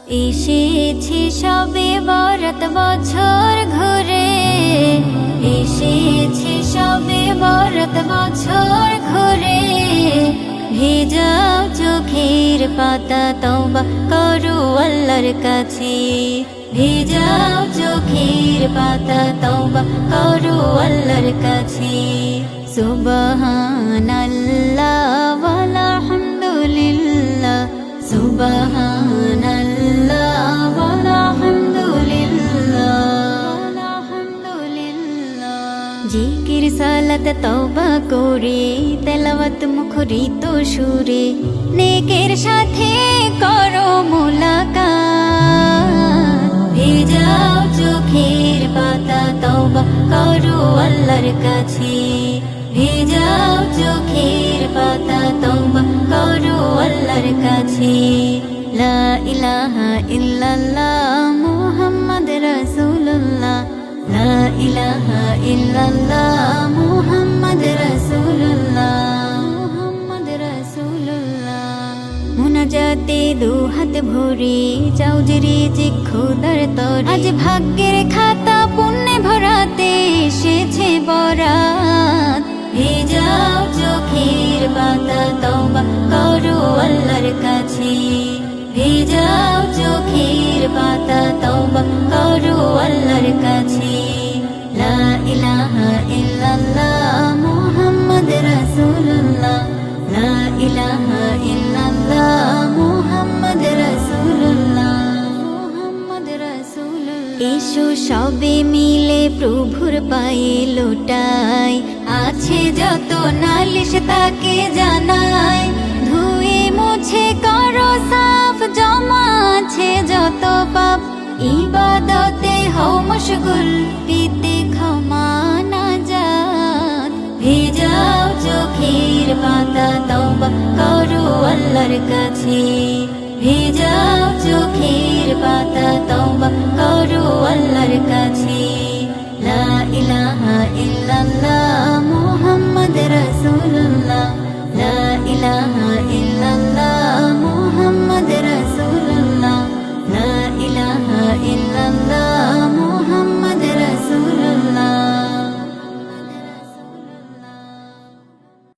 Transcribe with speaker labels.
Speaker 1: এসেছি সবে বরাত বছর ঘুরে, এসেছি সবে বরাত বছর ঘুরে। ভেজাও চোখের পাতা তওবা করো আল্লাহর কাছে, ভেজাও চোখের পাতা তওবা করো আল্লাহর কাছে। সুবহানাল্লাহ ওয়ালহামদুলিল্লাহ, সুবহানাল্লাহ ওয়ালহামদুলিল্লাহ। জিকির সালাত তওবা করে তেলাওয়াত মুখরিত সুরে, নেকের সাথে করো মুলাকাত। ভেজাও চোখের পাতা তওবা করো আল্লাহর কাছে, ভেজাও চোখের পাতা তওবা করো আল্লাহর কাছে। লা ইলাহা ইল্লাল্লাহ মুহাম্মদ রাসূলুল্লাহ, লা ইলাহা ইল্লাল্লাহ মুহাম্মদ রাসূলুল্লাহ, মুহাম্মদ রাসূলুল্লাহ। মুনাজাতে দুহাত ভরে চাও যে রিজিক খোদার তরে, আজ ভাগ্যের খাতা পুণ্যে ভরাতে এসেছে বরাত। ভেজাও চোখের পাতা তওবা করো আল্লাহর কাছে, ভেজাও চোখের পাতা তওবা করো আল্লাহর কাছে। লা ইলাহা ইল্লাল্লাহ মুহাম্মদ রাসূলুল্লাহ, লা ইলাহা ইল্লাল্লাহ মুহাম্মদ রাসূলুল্লাহ, মুহাম্মদ রাসূলুল্লাহ। এসো সবে মিলে প্রভুর পায়ে লোটাই, আছে যত নালিশ তাকে জানাই। ধুয়ে মুছে করো সাফ, জমা আছে যত পাপ, ইবাদতে হও মশগুল, পেতে ক্ষমা নাজাত। ভেজাও চোখের পাতা তওবা করো আল্লাহর কাছে, ভেজাও চোখের পাতা তওবা করো আল্লাহর কাছে। লা ইলাহা ইল্লাল্লাহ মুহাম্মদ রাসূলুল্লাহ,